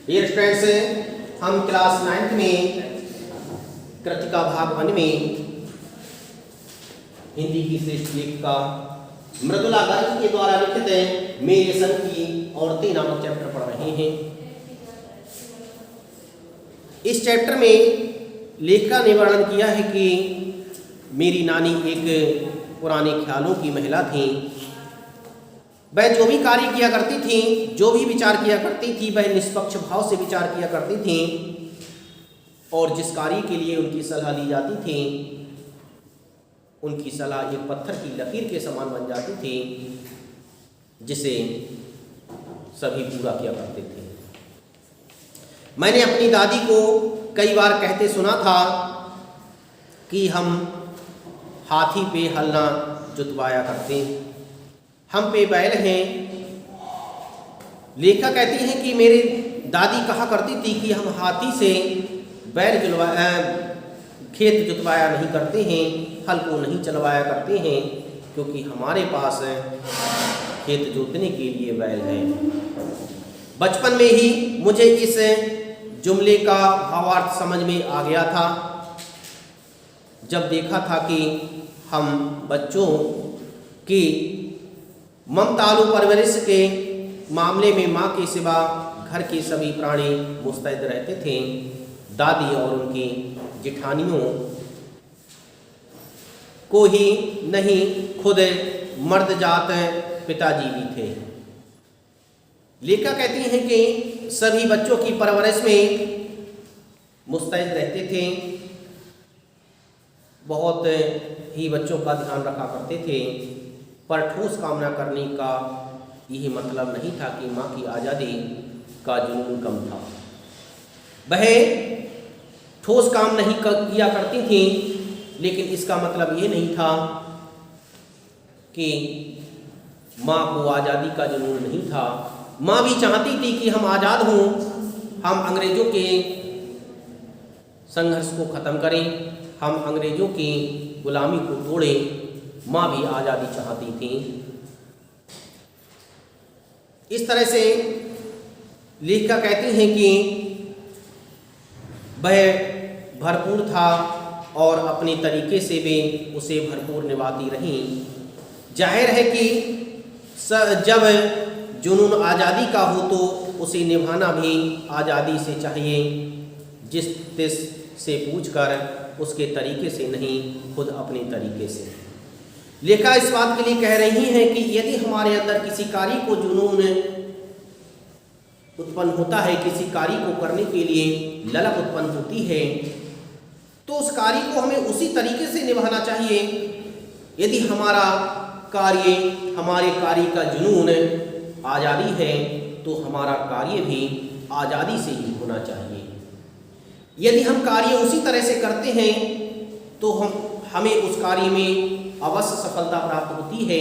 Dear students, हम class 9th में कृतिका भाग 1 में हिंदी की श्रेष्ठ लेखिका मृदुला गर्ग के द्वारा लिखित मेरे संग की औरतें नामक चैप्टर पढ़ रहे हैं। इस चैप्टर में लेखिका ने वर्णन किया है कि मेरी नानी एक पुराने ख्यालों की महिला थी। वह जो भी कार्य किया करती थी, जो भी विचार किया करती थी, वह निष्पक्ष भाव से विचार किया करती थी और जिस कार्य के लिए उनकी सलाह ली जाती थी, उनकी सलाह एक पत्थर की लकीर के समान बन जाती थी, जिसे सभी पूरा किया करते थे। मैंने अपनी दादी को कई बार कहते सुना था कि हम हाथी पे हल ना जुतवाया करते, हम पे बैल हैं। लेखिका कहती हैं कि मेरी दादी कहा करती थी कि हम हाथी से बैल खेत जुतवाया नहीं करते हैं, हल को नहीं चलवाया करते हैं, क्योंकि हमारे पास खेत जोतने के लिए बैल हैं। बचपन में ही मुझे इस जुमले का भावार्थ समझ में आ गया था, जब देखा था कि हम बच्चों की ममतालु परवरिश के मामले में माँ के सिवा घर के सभी प्राणी मुस्तैद रहते थे। दादी और उनकी जेठानियों को ही नहीं, खुद मर्द जात पिताजी भी थे। लेखिका कहती हैं कि सभी बच्चों की परवरिश में मुस्तैद रहते थे, बहुत ही बच्चों का ध्यान रखा करते थे, पर ठोस काम न करने का यही मतलब नहीं था कि माँ की आज़ादी का जुनून कम था। वह ठोस काम नहीं किया करती थी, लेकिन इसका मतलब ये नहीं था कि माँ को आज़ादी का जुनून नहीं था। माँ भी चाहती थी कि हम आज़ाद हों, हम अंग्रेज़ों के संघर्ष को ख़त्म करें, हम अंग्रेज़ों की गुलामी को तोड़ें। माँ भी आज़ादी चाहती थी। इस तरह से लेखिका कहती हैं कि वह भरपूर था और अपने तरीके से भी उसे भरपूर निभाती रहीं। जाहिर है कि जब जुनून आज़ादी का हो तो उसे निभाना भी आज़ादी से चाहिए, जिस तिस से पूछकर उसके तरीके से नहीं, खुद अपने तरीके से। लेखिका इस बात के लिए कह रही हैं कि यदि हमारे अंदर किसी कार्य को जुनून उत्पन्न होता है, किसी कार्य को करने के लिए ललक उत्पन्न होती है, तो उस कार्य को हमें उसी तरीके से निभाना चाहिए। यदि हमारा कार्य, हमारे कार्य का जुनून आज़ादी है, तो हमारा कार्य भी आज़ादी से ही होना चाहिए। यदि हम कार्य उसी तरह से करते हैं तो हमें उस कार्य में अवश्य सफलता प्राप्त होती है।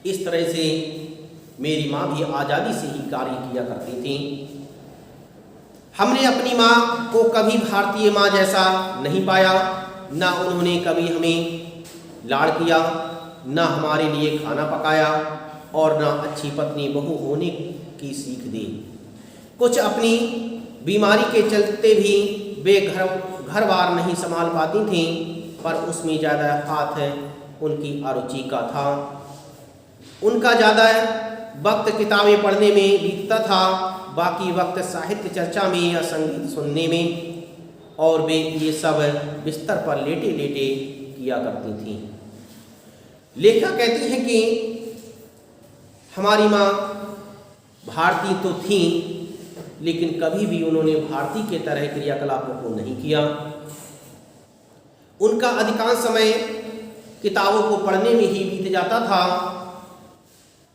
इस तरह से मेरी माँ भी आज़ादी से ही कार्य किया करती थी। हमने अपनी माँ को कभी भारतीय माँ जैसा नहीं पाया, ना उन्होंने कभी हमें लाड़ किया, ना हमारे लिए खाना पकाया और ना अच्छी पत्नी बहू होने की सीख दी। कुछ अपनी बीमारी के चलते भी वे घर बार नहीं संभाल पाती थीं, पर उसमें ज़्यादा हाथ उनकी अरुचि का था। उनका ज़्यादा वक्त किताबें पढ़ने में बीतता था, बाकी वक्त साहित्य चर्चा में या संगीत सुनने में, और वे ये सब बिस्तर पर लेटे लेटे किया करती थीं। लेखिका कहती हैं कि हमारी माँ भारतीय तो थीं, लेकिन कभी भी उन्होंने भारतीय के तरह क्रियाकलापों को नहीं किया। उनका अधिकांश समय किताबों को पढ़ने में ही बीत जाता था।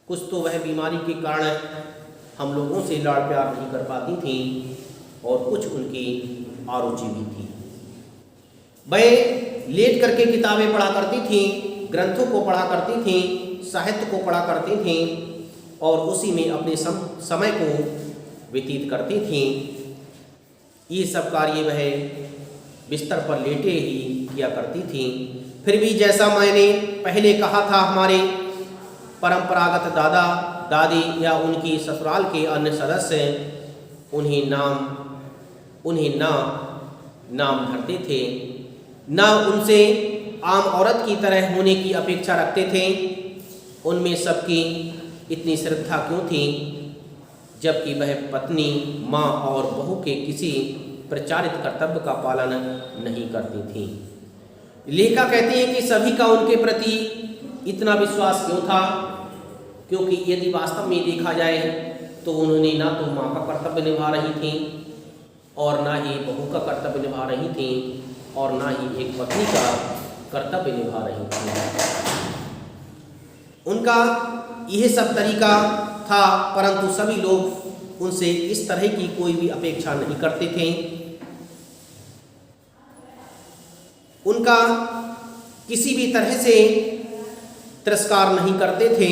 कुछ तो वह बीमारी के कारण हम लोगों से लाड़ प्यार नहीं कर पाती थीं और कुछ उनकी आरुचि भी थी। वह लेट करके किताबें पढ़ा करती थीं, ग्रंथों को पढ़ा करती थीं, साहित्य को पढ़ा करती थीं और उसी में अपने समय को व्यतीत करती थीं। ये सब कार्य वह बिस्तर पर लेटे ही किया करती थीं। फिर भी जैसा मैंने पहले कहा था, हमारे परंपरागत दादा दादी या उनकी ससुराल के अन्य सदस्य उन्हें ना नाम धरते थे, ना उनसे आम औरत की तरह होने की अपेक्षा रखते थे। उनमें सबकी इतनी श्रद्धा क्यों थी, जबकि वह पत्नी, माँ और बहू के किसी प्रचारित कर्तव्य का पालन नहीं करती थी। लेखिका कहती हैं कि सभी का उनके प्रति इतना विश्वास क्यों था, क्योंकि यदि वास्तव में देखा जाए तो उन्होंने ना तो माँ का कर्तव्य निभा रही थी और ना ही बहू का कर्तव्य निभा रही थी और ना ही एक पत्नी का कर्तव्य निभा रही थी। उनका यह सब तरीका था, परंतु सभी लोग उनसे इस तरह की कोई भी अपेक्षा नहीं करते थे। उनका किसी भी तरह से तिरस्कार नहीं करते थे।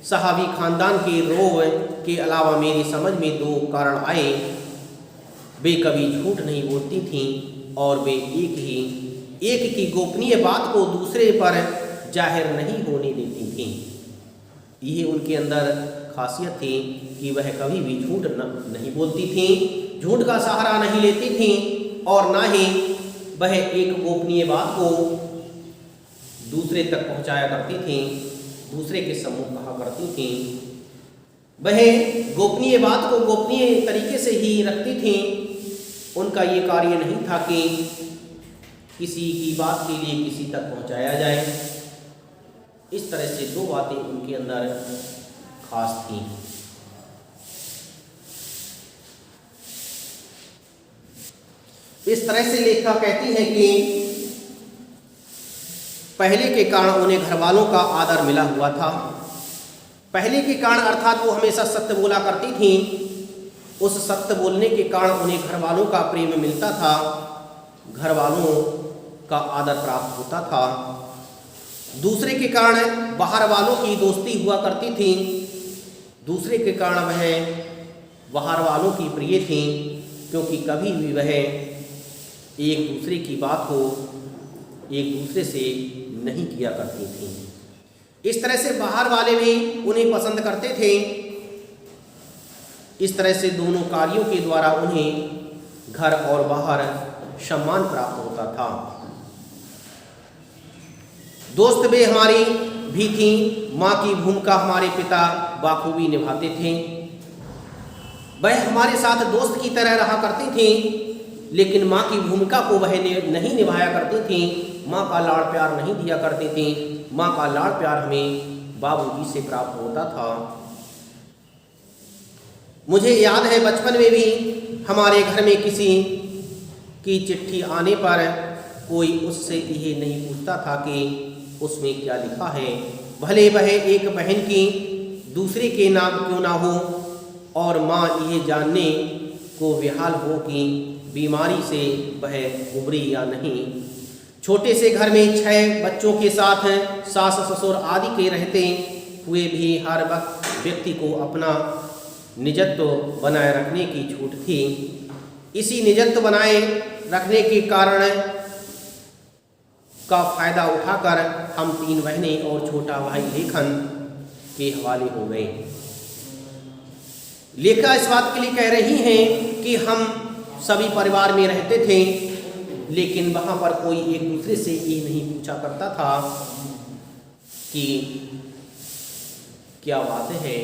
सहाबी खानदान के रोग के अलावा मेरी समझ में दो कारण आए। वे कभी झूठ नहीं बोलती थीं और वे एक की गोपनीय बात को दूसरे पर जाहिर नहीं होने देती थीं। यह उनके अंदर खासियत थी कि वह कभी भी झूठ नहीं बोलती थीं, झूठ का सहारा नहीं लेती थीं और ना ही वह एक गोपनीय बात को दूसरे तक पहुंचाया करती थीं, दूसरे के सम्मुख कहा करती थीं। वह गोपनीय बात को गोपनीय तरीके से ही रखती थीं। उनका ये कार्य नहीं था कि किसी की बात के लिए किसी तक पहुंचाया जाए। इस तरह से दो बातें उनके अंदर खास थीं। इस तरह से लेखिका कहती है कि पहले के कारण उन्हें घरवालों का आदर मिला हुआ था। पहले के कारण अर्थात वो हमेशा सत्य बोला करती थीं। उस सत्य बोलने के कारण उन्हें घरवालों का प्रेम मिलता था, घरवालों का आदर प्राप्त होता था। दूसरे के कारण बाहर वालों की दोस्ती हुआ करती थी। दूसरे के कारण वह बाहर वालों की प्रिय थी, क्योंकि कभी भी वह एक दूसरे की बात को एक दूसरे से नहीं किया करती थी। इस तरह से बाहर वाले भी उन्हें पसंद करते थे। इस तरह से दोनों कार्यों के द्वारा उन्हें घर और बाहर सम्मान प्राप्त होता था। दोस्त वे हमारी भी थी। माँ की भूमिका हमारे पिता बाखूबी निभाते थे। वह हमारे साथ दोस्त की तरह रहा करती थी, लेकिन माँ की भूमिका को वह नहीं निभाया करती थी। माँ का लाड़ प्यार नहीं दिया करती थी। माँ का लाड़ प्यार हमें बाबूजी से प्राप्त होता था। मुझे याद है बचपन में भी हमारे घर में किसी की चिट्ठी आने पर कोई उससे ये नहीं पूछता था कि उसमें क्या लिखा है, भले वह एक बहन की दूसरे के नाम क्यों ना हो, और माँ ये जानने को बेहाल हो कि बीमारी से वह उबरी या नहीं। छोटे से घर में 6 बच्चों के साथ सास ससुर आदि के रहते हुए भी हर वक्त व्यक्ति को अपना निजत्व बनाए रखने की छूट थी। इसी निजत्व बनाए रखने के कारण का फायदा उठाकर हम 3 बहनें और छोटा भाई लेखन के हवाले हो गए। लेखिका इस बात के लिए कह रही हैं कि हम सभी परिवार में रहते थे, लेकिन वहाँ पर कोई एक दूसरे से ये नहीं पूछा करता था कि क्या बात है।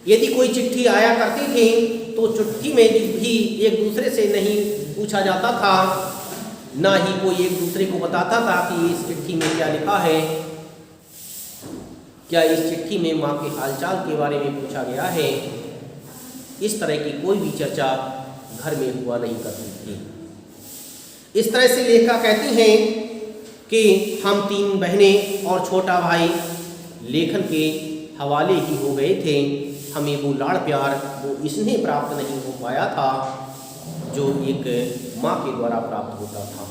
यदि कोई चिट्ठी आया करती थी तो चिट्ठी में भी एक दूसरे से नहीं पूछा जाता था, ना ही कोई एक दूसरे को बताता था कि इस चिट्ठी में क्या लिखा है, क्या इस चिट्ठी में माँ के हालचाल के बारे में पूछा गया है। इस तरह की कोई भी चर्चा घर में हुआ नहीं करती थी। इस तरह से लेखिका कहती हैं कि हम 3 बहनें और छोटा भाई लेखन के हवाले ही हो गए थे। हमें वो लाड़ प्यार, वो स्नेह प्राप्त नहीं हो पाया था जो एक माँ के द्वारा प्राप्त होता था।